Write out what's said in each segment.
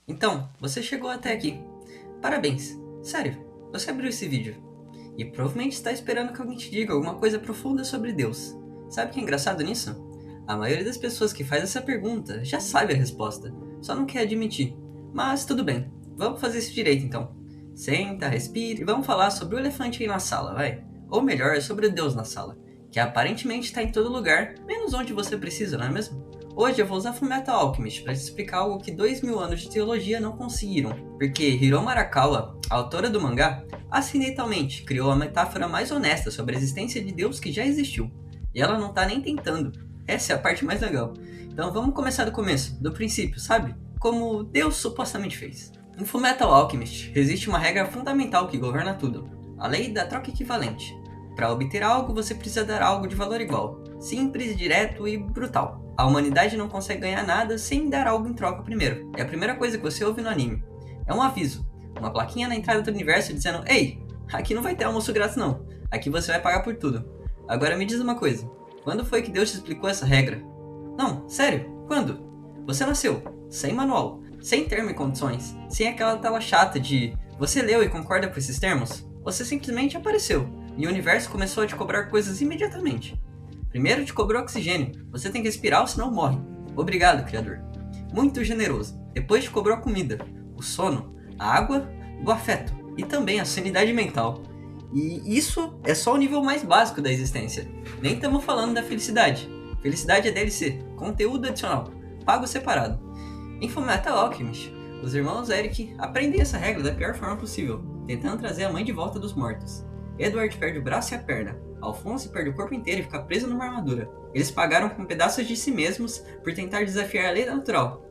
Então, você chegou até aqui. Parabéns. Sério, você abriu esse vídeo. E provavelmente está esperando que alguém te diga alguma coisa profunda sobre Deus. Sabe o que é engraçado nisso? A maioria das pessoas que faz essa pergunta já sabe a resposta, só não quer admitir. Mas tudo bem, vamos fazer isso direito então. Senta, respira e vamos falar sobre o elefante aí na sala, vai. Ou melhor, sobre Deus na sala, que aparentemente está em todo lugar, menos onde você precisa, não é mesmo? Hoje eu vou usar Fullmetal Alchemist para te explicar algo que 2000 anos de teologia não conseguiram, porque Hiromu Arakawa, a autora do mangá, acidentalmente criou a metáfora mais honesta sobre a existência de Deus que já existiu. E ela não tá nem tentando. Essa é a parte mais legal. Então vamos começar do começo, do princípio, sabe? Como Deus supostamente fez. Em Fullmetal Alchemist, existe uma regra fundamental que governa tudo: a lei da troca equivalente. Para obter algo, você precisa dar algo de valor igual. Simples, direto e brutal. A humanidade não consegue ganhar nada sem dar algo em troca primeiro. É a primeira coisa que você ouve no anime. É um aviso, uma plaquinha na entrada do universo dizendo: ei, aqui não vai ter almoço grátis não. Aqui você vai pagar por tudo. Agora me diz uma coisa. Quando foi que Deus te explicou essa regra? Não, sério, quando? Você nasceu, sem manual, sem termo e condições, sem aquela tela chata de você leu e concorda com esses termos? Você simplesmente apareceu, e o universo começou a te cobrar coisas imediatamente. Primeiro te cobrou oxigênio, você tem que respirar ou senão morre. Obrigado, Criador. Muito generoso. Depois te cobrou a comida, o sono, a água, o afeto e também a sanidade mental. E isso é só o nível mais básico da existência. Nem estamos falando da felicidade. Felicidade é DLC, conteúdo adicional, pago separado. Em Fullmetal Alchemist, os irmãos Eric aprendem essa regra da pior forma possível, tentando trazer a mãe de volta dos mortos. Edward perde o braço e a perna. Alphonse perde o corpo inteiro e fica preso numa armadura. Eles pagaram com pedaços de si mesmos por tentar desafiar a lei natural.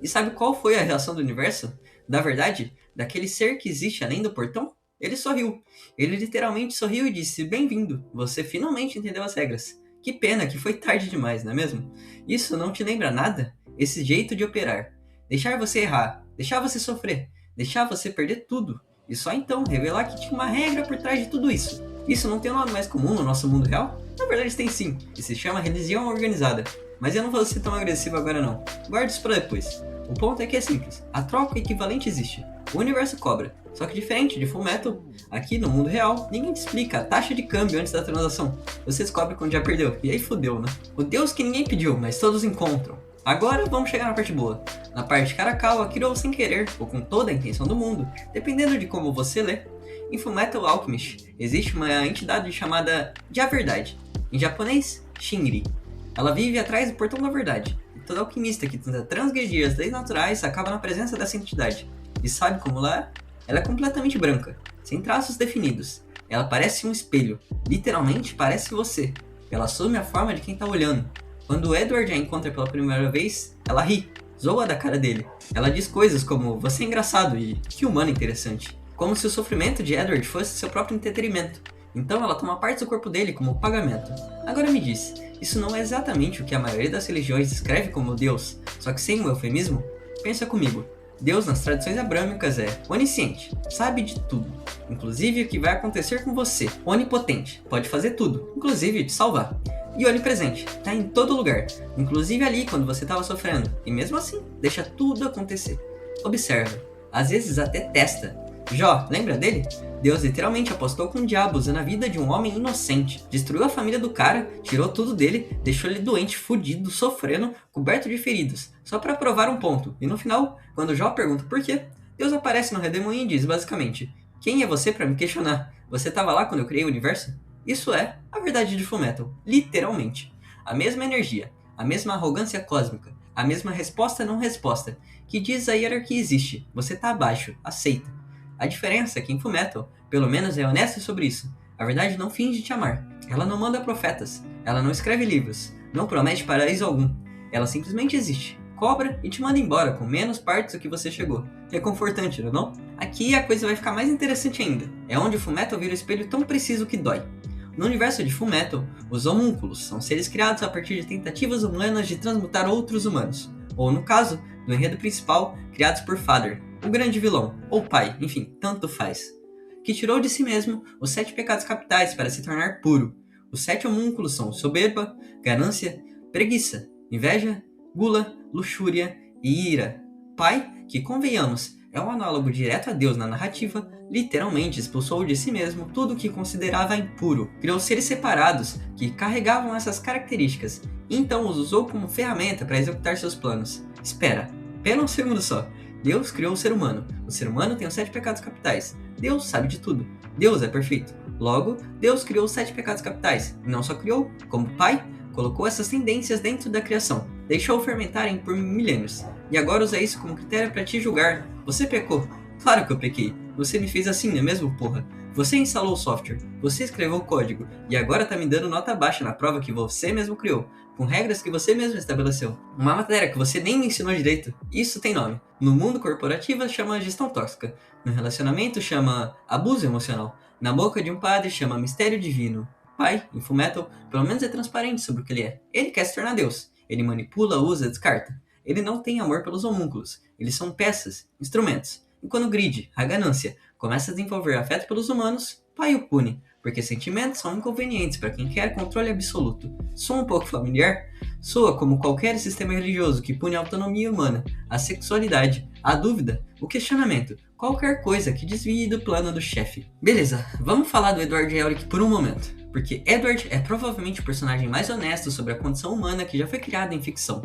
E sabe qual foi a reação do universo? Da verdade, daquele ser que existe além do portão? Ele sorriu. Ele literalmente sorriu e disse: bem-vindo, você finalmente entendeu as regras. Que pena que foi tarde demais, não é mesmo? Isso não te lembra nada? Esse jeito de operar. Deixar você errar, deixar você sofrer, deixar você perder tudo. E só então revelar que tinha uma regra por trás de tudo isso. Isso não tem um nome mais comum no nosso mundo real? Na verdade tem sim, e se chama religião organizada. Mas eu não vou ser tão agressivo agora não. Guarde isso pra depois. O ponto é que é simples, a troca equivalente existe. O universo cobra, só que diferente de Fullmetal, aqui no mundo real, ninguém te explica a taxa de câmbio antes da transação. Você descobre quando já perdeu, e aí fudeu, né? O Deus que ninguém pediu, mas todos encontram. Agora vamos chegar na parte boa. Na parte que Arakawa criou sem querer, ou com toda a intenção do mundo, dependendo de como você lê. Em Fullmetal Alchemist, existe uma entidade chamada de A Verdade, em japonês, Shinri. Ela vive atrás do portão da verdade. E todo alquimista que tenta transgredir as leis naturais acaba na presença dessa entidade. E sabe como ela é? Ela é completamente branca, sem traços definidos. Ela parece um espelho, literalmente parece você. Ela assume a forma de quem tá olhando. Quando o Edward a encontra pela primeira vez, ela ri, zoa da cara dele. Ela diz coisas como: você é engraçado e que humano interessante. Como se o sofrimento de Edward fosse seu próprio entretenimento. Então ela toma parte do corpo dele como pagamento. Agora me diz, isso não é exatamente o que a maioria das religiões descreve como Deus, só que sem um eufemismo? Pensa comigo. Deus nas tradições abrâmicas é onisciente, sabe de tudo, inclusive o que vai acontecer com você. Onipotente, pode fazer tudo, inclusive te salvar. E onipresente, tá em todo lugar, inclusive ali quando você estava sofrendo, e mesmo assim, deixa tudo acontecer. Observa, às vezes até testa. Jó, lembra dele? Deus literalmente apostou com o diabo usando a vida de um homem inocente. Destruiu a família do cara, tirou tudo dele, deixou ele doente, fudido, sofrendo, coberto de feridas, só pra provar um ponto. E no final, quando Jó pergunta por quê, Deus aparece no redemoinho e diz basicamente: quem é você pra me questionar? Você tava lá quando eu criei o universo? Isso é a verdade de Fullmetal, literalmente. A mesma energia, a mesma arrogância cósmica, a mesma resposta não resposta, que diz a hierarquia existe, você tá abaixo, aceita. A diferença é que em Fullmetal, pelo menos é honesta sobre isso. A verdade não finge te amar. Ela não manda profetas. Ela não escreve livros. Não promete paraíso algum. Ela simplesmente existe. Cobra e te manda embora com menos partes do que você chegou. Reconfortante, não é não? Aqui a coisa vai ficar mais interessante ainda. É onde o Fullmetal vira o espelho tão preciso que dói. No universo de Fullmetal, os homúnculos são seres criados a partir de tentativas humanas de transmutar outros humanos. Ou no caso, do enredo principal, criados por Father, o grande vilão, ou pai, enfim, tanto faz, que tirou de si mesmo os 7 pecados capitais para se tornar puro. Os 7 homúnculos são soberba, ganância, preguiça, inveja, gula, luxúria e ira. Pai, que convenhamos, é um análogo direto a Deus na narrativa, literalmente expulsou de si mesmo tudo o que considerava impuro. Criou seres separados que carregavam essas características e então os usou como ferramenta para executar seus planos. Espera um segundo só. Deus criou o ser humano. O ser humano tem os 7 pecados capitais. Deus sabe de tudo. Deus é perfeito. Logo, Deus criou os 7 pecados capitais. E não só criou, como Pai, colocou essas tendências dentro da criação. Deixou fermentarem por milênios. E agora usa isso como critério para te julgar. Você pecou. Claro que eu pequei. Você me fez assim, não é mesmo, porra? Você instalou o software. Você escreveu o código. E agora tá me dando nota baixa na prova que você mesmo criou. Com regras que você mesmo estabeleceu. Uma matéria que você nem me ensinou direito. Isso tem nome. No mundo corporativo chama gestão tóxica. No relacionamento chama abuso emocional. Na boca de um padre chama mistério divino. Pai, em Fullmetal, pelo menos é transparente sobre o que ele é. Ele quer se tornar Deus. Ele manipula, usa, descarta. Ele não tem amor pelos homúnculos. Eles são peças, instrumentos. E quando o greed, a ganância, começa a desenvolver afeto pelos humanos, Pai o pune. Porque sentimentos são inconvenientes para quem quer controle absoluto. Soa um pouco familiar? Soa como qualquer sistema religioso que pune a autonomia humana, a sexualidade, a dúvida, o questionamento, qualquer coisa que desvie do plano do chefe. Beleza, vamos falar do Edward Elric por um momento, porque Edward é provavelmente o personagem mais honesto sobre a condição humana que já foi criado em ficção.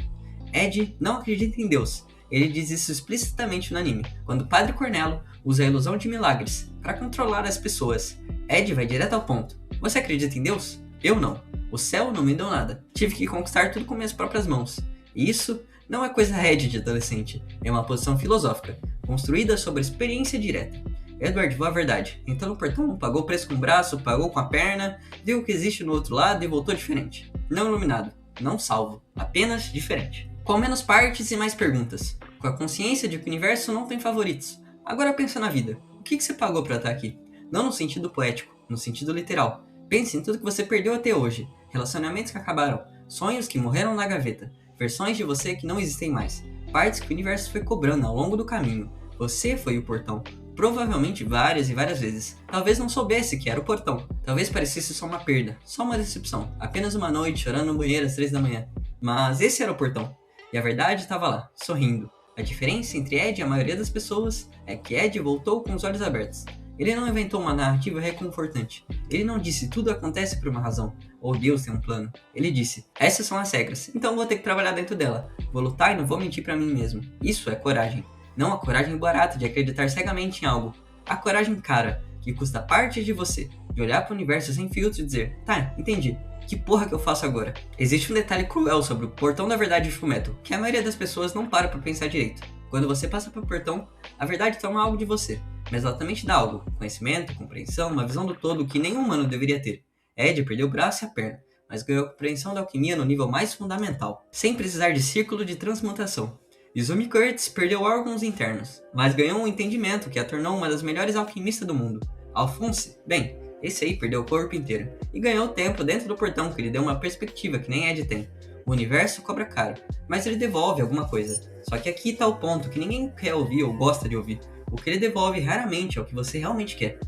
Ed não acredita em Deus. Ele diz isso explicitamente no anime, quando o Padre Cornello usa a ilusão de milagres para controlar as pessoas. Ed vai direto ao ponto. Você acredita em Deus? Eu não. O céu não me deu nada. Tive que conquistar tudo com minhas próprias mãos. E isso não é coisa Ed de adolescente. É uma posição filosófica, construída sobre a experiência direta. Edward viu a verdade. Entrou no portão, pagou o preço com o braço, pagou com a perna, viu o que existe no outro lado e voltou diferente. Não iluminado, não salvo, apenas diferente. Com menos partes e mais perguntas. Com a consciência de que o universo não tem favoritos. Agora pensa na vida. O que você pagou para estar aqui? Não no sentido poético, no sentido literal. Pense em tudo que você perdeu até hoje. Relacionamentos que acabaram, sonhos que morreram na gaveta, versões de você que não existem mais, partes que o universo foi cobrando ao longo do caminho. Você foi o portão, provavelmente várias e várias vezes. Talvez não soubesse que era o portão. Talvez parecesse só uma perda, só uma decepção. Apenas uma noite chorando no banheiro às 3 da manhã. Mas esse era o portão. E a verdade estava lá, sorrindo. A diferença entre Ed e a maioria das pessoas é que Ed voltou com os olhos abertos. Ele não inventou uma narrativa reconfortante. Ele não disse tudo acontece por uma razão, ou Deus tem um plano. Ele disse, essas são as regras, então vou ter que trabalhar dentro dela. Vou lutar e não vou mentir pra mim mesmo. Isso é coragem. Não a coragem barata de acreditar cegamente em algo. A coragem cara, que custa parte de você. De olhar pro universo sem filtro e dizer, tá, entendi. Que porra que eu faço agora? Existe um detalhe cruel sobre o portão da verdade de Fullmetal, que a maioria das pessoas não para pra pensar direito. Quando você passa pelo portão, a verdade toma algo de você, mas ela também te dá algo, conhecimento, compreensão, uma visão do todo que nenhum humano deveria ter. Ed perdeu o braço e a perna, mas ganhou a compreensão da alquimia no nível mais fundamental, sem precisar de círculo de transmutação. Izumi Kurtz perdeu órgãos internos, mas ganhou um entendimento que a tornou uma das melhores alquimistas do mundo. Alphonse, bem, esse aí perdeu o corpo inteiro, e ganhou tempo dentro do portão que lhe deu uma perspectiva que nem Ed tem. O universo cobra caro, mas ele devolve alguma coisa. Só que aqui tá o ponto que ninguém quer ouvir ou gosta de ouvir. O que ele devolve raramente é o que você realmente quer.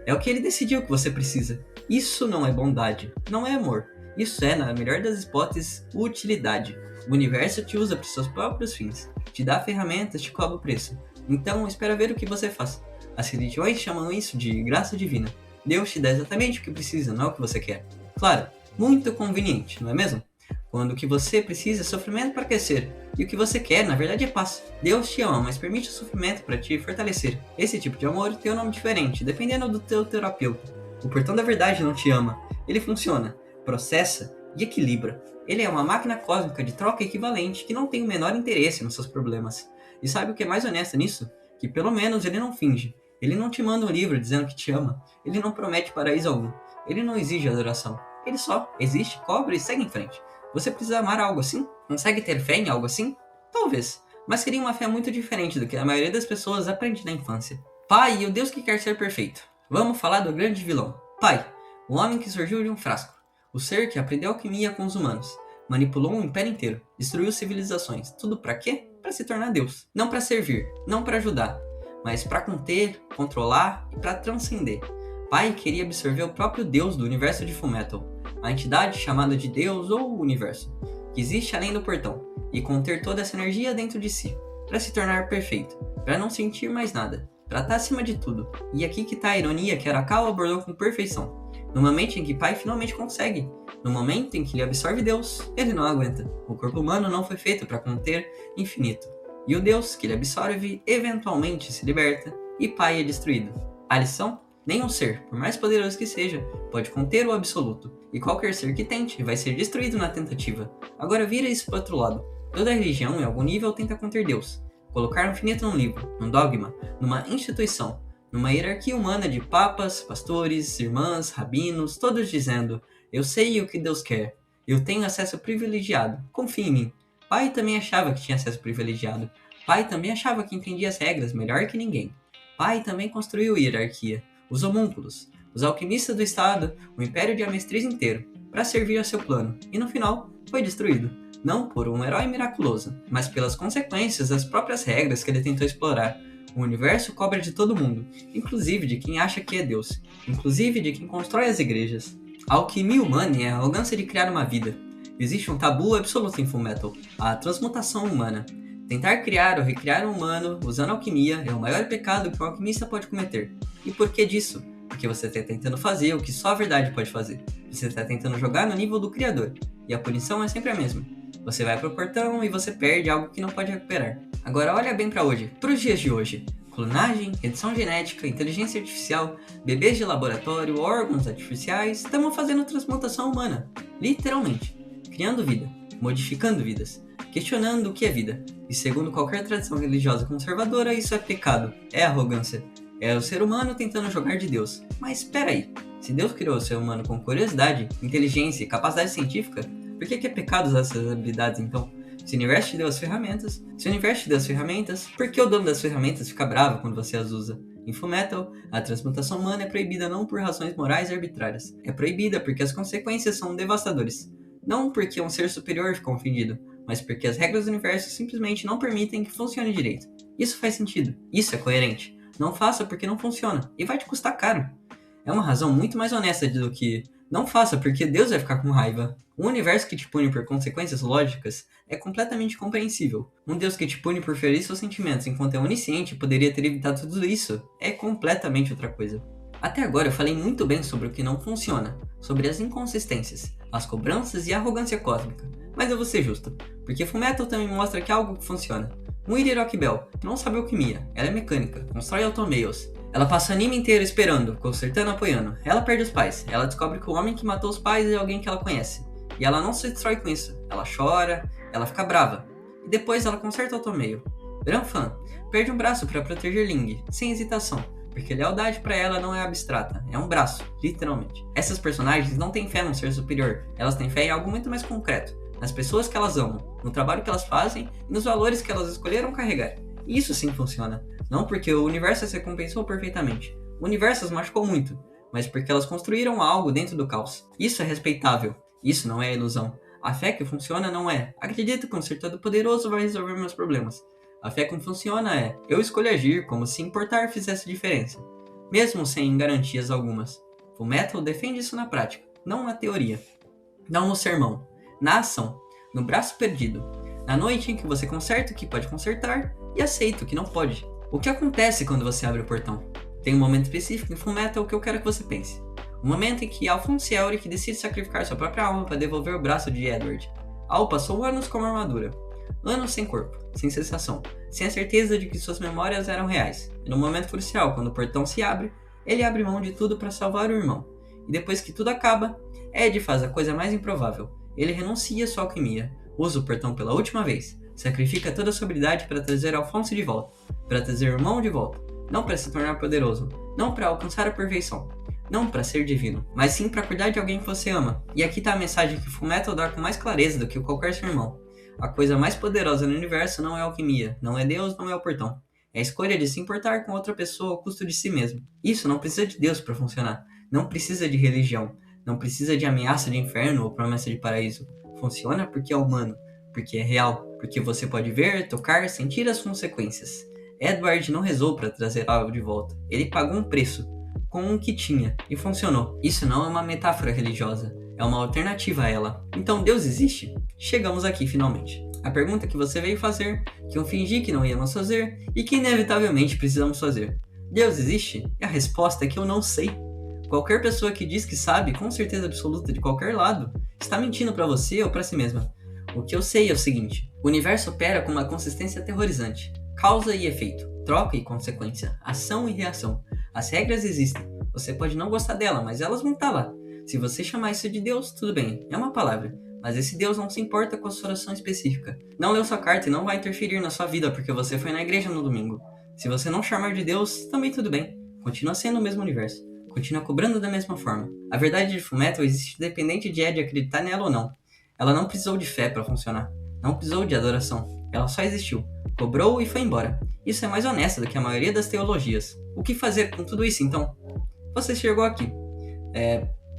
É o que ele decidiu que você precisa. Isso não é bondade, não é amor. Isso é, na melhor das hipóteses, utilidade. O universo te usa para os seus próprios fins. Te dá ferramentas, te cobra o preço. Então, espera ver o que você faz. As religiões chamam isso de graça divina. Deus te dá exatamente o que precisa, não é o que você quer. Claro, muito conveniente, não é mesmo? Quando o que você precisa é sofrimento para crescer, e o que você quer, na verdade, é paz. Deus te ama, mas permite o sofrimento para te fortalecer. Esse tipo de amor tem um nome diferente, dependendo do teu terapeuta. O portão da verdade não te ama. Ele funciona, processa e equilibra. Ele é uma máquina cósmica de troca equivalente que não tem o menor interesse nos seus problemas. E sabe o que é mais honesto nisso? Que pelo menos ele não finge. Ele não te manda um livro dizendo que te ama. Ele não promete paraíso algum. Ele não exige adoração. Ele só existe, cobra e segue em frente. Você precisa amar algo assim? Consegue ter fé em algo assim? Talvez, mas queria uma fé muito diferente do que a maioria das pessoas aprende na infância. Pai e o Deus que quer ser perfeito. Vamos falar do grande vilão. Pai, o homem que surgiu de um frasco. O ser que aprendeu alquimia com os humanos. Manipulou um império inteiro. Destruiu civilizações. Tudo pra quê? Pra se tornar Deus. Não pra servir, não pra ajudar, mas pra conter, controlar e pra transcender. Pai queria absorver o próprio Deus do universo de Fullmetal. A entidade chamada de Deus ou Universo, que existe além do portão, e conter toda essa energia dentro de si. para se tornar perfeito, para não sentir mais nada, para estar acima de tudo. E aqui que tá a ironia que Arakawa abordou com perfeição. No momento em que Pai finalmente consegue, no momento em que ele absorve Deus, ele não aguenta. O corpo humano não foi feito para conter infinito. E o Deus que ele absorve eventualmente se liberta e Pai é destruído. A lição? Nenhum ser, por mais poderoso que seja, pode conter o absoluto, e qualquer ser que tente vai ser destruído na tentativa. Agora vira isso para outro lado. Toda religião, em algum nível, tenta conter Deus. Colocar o infinito num livro, num dogma, numa instituição, numa hierarquia humana de papas, pastores, irmãs, rabinos, todos dizendo: eu sei o que Deus quer, eu tenho acesso privilegiado, confie em mim. Pai também achava que tinha acesso privilegiado. Pai também achava que entendia as regras melhor que ninguém. Pai também construiu hierarquia. Os homúnculos, os alquimistas do Estado, o império de Amestriz inteiro, para servir a seu plano, e no final foi destruído, não por um herói miraculoso, mas pelas consequências das próprias regras que ele tentou explorar. O universo cobra de todo mundo, inclusive de quem acha que é Deus, inclusive de quem constrói as igrejas. A alquimia humana é a arrogância de criar uma vida. Existe um tabu absoluto em Fullmetal, a transmutação humana. Tentar criar ou recriar um humano usando alquimia é o maior pecado que um alquimista pode cometer. E por que disso? Porque você está tentando fazer o que só a verdade pode fazer. Você está tentando jogar no nível do Criador. E a punição é sempre a mesma. Você vai pro portão e você perde algo que não pode recuperar. Agora olha bem para hoje, para os dias de hoje. Clonagem, edição genética, inteligência artificial, bebês de laboratório, órgãos artificiais, estamos fazendo transmutação humana. Literalmente. Criando vida, modificando vidas, questionando o que é vida. E segundo qualquer tradição religiosa conservadora, isso é pecado, é arrogância. É o ser humano tentando jogar de Deus. Mas espera aí, se Deus criou o ser humano com curiosidade, inteligência e capacidade científica, por que é pecado usar essas habilidades então? Se o universo te deu as ferramentas, por que o dono das ferramentas fica bravo quando você as usa? Em Fullmetal, a transmutação humana é proibida não por razões morais e arbitrárias. É proibida porque as consequências são devastadoras. Não porque um ser superior ficou ofendido, mas porque as regras do universo simplesmente não permitem que funcione direito. Isso faz sentido, isso é coerente. Não faça porque não funciona, e vai te custar caro. É uma razão muito mais honesta do que não faça porque Deus vai ficar com raiva. Um universo que te pune por consequências lógicas é completamente compreensível. Um Deus que te pune por ferir seus sentimentos enquanto é onisciente poderia ter evitado tudo isso é completamente outra coisa. Até agora eu falei muito bem sobre o que não funciona, sobre as inconsistências, as cobranças e a arrogância cósmica. Mas eu vou ser justo, porque Fullmetal também mostra que há algo que funciona. Muiri Rockbell não sabe alquimia, ela é mecânica, constrói automails. Ela passa o anime inteiro esperando, consertando, apoiando. Ela perde os pais, ela descobre que o homem que matou os pais é alguém que ela conhece. E ela não se destrói com isso, ela chora, ela fica brava. E depois ela conserta o automail. Granfan perde um braço para proteger Ling, sem hesitação, porque lealdade para ela não é abstrata, é um braço, literalmente. Essas personagens não têm fé num ser superior, elas têm fé em algo muito mais concreto, nas pessoas que elas amam, no trabalho que elas fazem e nos valores que elas escolheram carregar. E isso sim funciona, não porque o universo as recompensou perfeitamente, o universo as machucou muito, mas porque elas construíram algo dentro do caos. Isso é respeitável, isso não é ilusão. A fé que funciona não é: acredito que um ser todo-poderoso vai resolver meus problemas. A fé que funciona é: eu escolho agir como se importar fizesse diferença, mesmo sem garantias algumas. Fullmetal defende isso na prática, não na teoria. Não no sermão, na ação, no braço perdido, na noite em que você conserta o que pode consertar e aceita o que não pode. O que acontece quando você abre o portão? Tem um momento específico em Fullmetal que eu quero que você pense. O momento em que Alphonse Elric decide sacrificar sua própria alma para devolver o braço de Edward. Al passou anos com uma armadura. Anos sem corpo, sem sensação, sem a certeza de que suas memórias eram reais. E no momento crucial, quando o portão se abre, ele abre mão de tudo para salvar o irmão. E depois que tudo acaba, Ed faz a coisa mais improvável. Ele renuncia à sua alquimia, usa o portão pela última vez, sacrifica toda a sua habilidade para trazer Alphonse de volta, para trazer o irmão de volta, não para se tornar poderoso, não para alcançar a perfeição, não para ser divino, mas sim para cuidar de alguém que você ama. E aqui tá a mensagem que Fullmetal dá com mais clareza do que qualquer sermão. A coisa mais poderosa no universo não é a alquimia, não é Deus, não é o portão. É a escolha de se importar com outra pessoa ao custo de si mesmo. Isso não precisa de Deus para funcionar, não precisa de religião, não precisa de ameaça de inferno ou promessa de paraíso. Funciona porque é humano, porque é real, porque você pode ver, tocar, sentir as consequências. Edward não rezou para trazer algo de volta, ele pagou um preço, com o que tinha, e funcionou. Isso não é uma metáfora religiosa, é uma alternativa a ela. Então Deus existe? Chegamos aqui finalmente. A pergunta que você veio fazer, que eu fingi que não íamos fazer e que inevitavelmente precisamos fazer. Deus existe? E a resposta é que eu não sei. Qualquer pessoa que diz que sabe, com certeza absoluta de qualquer lado, está mentindo para você ou para si mesma. O que eu sei é o seguinte: o universo opera com uma consistência aterrorizante. Causa e efeito, troca e consequência, ação e reação. As regras existem. Você pode não gostar dela, mas elas vão estar lá. Se você chamar isso de Deus, tudo bem, é uma palavra. Mas esse Deus não se importa com a sua oração específica. Não leu sua carta e não vai interferir na sua vida porque você foi na igreja no domingo. Se você não chamar de Deus, também tudo bem. Continua sendo o mesmo universo. Continua cobrando da mesma forma. A verdade de Fullmetal existe independente de Ed acreditar nela ou não. Ela não precisou de fé para funcionar. Não precisou de adoração. Ela só existiu. Cobrou e foi embora. Isso é mais honesto do que a maioria das teologias. O que fazer com tudo isso, então? Você chegou aqui.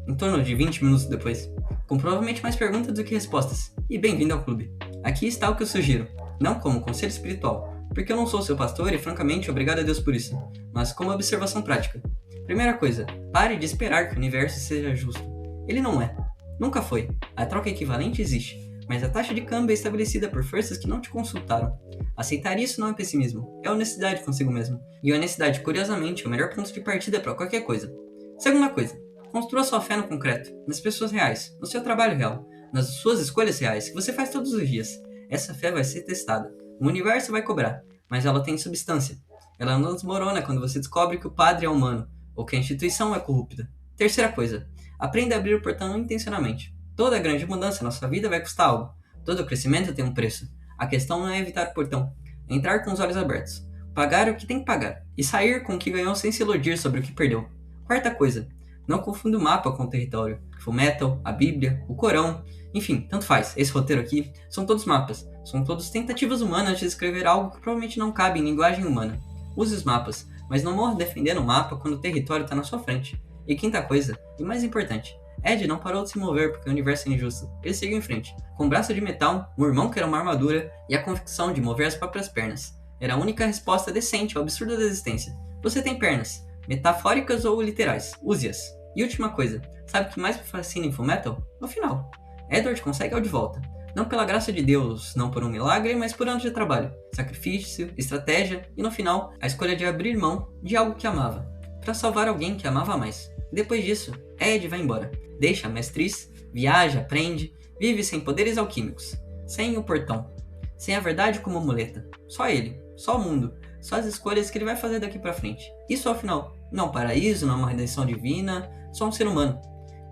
Em torno de 20 minutos depois. Com provavelmente mais perguntas do que respostas. E bem-vindo ao clube. Aqui está o que eu sugiro. Não como conselho espiritual, porque eu não sou seu pastor e, francamente, obrigado a Deus por isso. Mas como observação prática. Primeira coisa, pare de esperar que o universo seja justo. Ele não é. Nunca foi. A troca equivalente existe, mas a taxa de câmbio é estabelecida por forças que não te consultaram. Aceitar isso não é pessimismo, é honestidade consigo mesmo. E honestidade, curiosamente, é o melhor ponto de partida para qualquer coisa. Segunda coisa, construa sua fé no concreto, nas pessoas reais, no seu trabalho real, nas suas escolhas reais que você faz todos os dias. Essa fé vai ser testada. O universo vai cobrar, mas ela tem substância. Ela não desmorona quando você descobre que o padre é humano, ou que a instituição é corrupta. Terceira coisa, aprenda a abrir o portão intencionalmente. Toda grande mudança na sua vida vai custar algo. Todo crescimento tem um preço. A questão não é evitar o portão, é entrar com os olhos abertos, pagar o que tem que pagar, e sair com o que ganhou sem se iludir sobre o que perdeu. Quarta coisa, não confunda o mapa com o território. Fullmetal, a Bíblia, o Corão, enfim, tanto faz. Esse roteiro aqui são todos mapas, são todos tentativas humanas de escrever algo que provavelmente não cabe em linguagem humana. Use os mapas, mas não morra defendendo o mapa quando o território está na sua frente. E quinta coisa, e mais importante, Ed não parou de se mover porque o universo é injusto. Ele seguiu em frente, com um braço de metal, um irmão que era uma armadura e a convicção de mover as próprias pernas. Era a única resposta decente ao absurdo da existência. Você tem pernas, metafóricas ou literais, use-as. E última coisa, sabe o que mais me fascina em Fullmetal? No final, Edward consegue algo de volta. Não pela graça de Deus, não por um milagre, mas por anos de trabalho, sacrifício, estratégia e, no final, a escolha de abrir mão de algo que amava, para salvar alguém que amava mais. Depois disso, Ed vai embora, deixa a mestriz, viaja, aprende, vive sem poderes alquímicos, sem o portão, sem a verdade como muleta. Só ele, só o mundo, só as escolhas que ele vai fazer daqui pra frente. Isso ao final, não é um paraíso, não é uma redenção divina, só um ser humano,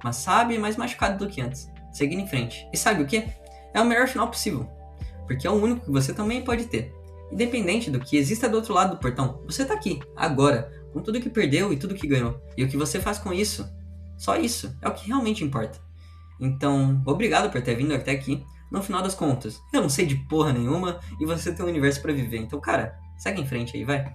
mas sabe, mais machucado do que antes, seguindo em frente. E sabe o que? É o melhor final possível, porque é o único que você também pode ter. Independente do que exista do outro lado do portão, você tá aqui, agora, com tudo que perdeu e tudo que ganhou. E o que você faz com isso, só isso, é o que realmente importa. Então, obrigado por ter vindo até aqui. No final das contas, eu não sei de porra nenhuma e você tem um universo pra viver. Então, cara, segue em frente aí, vai.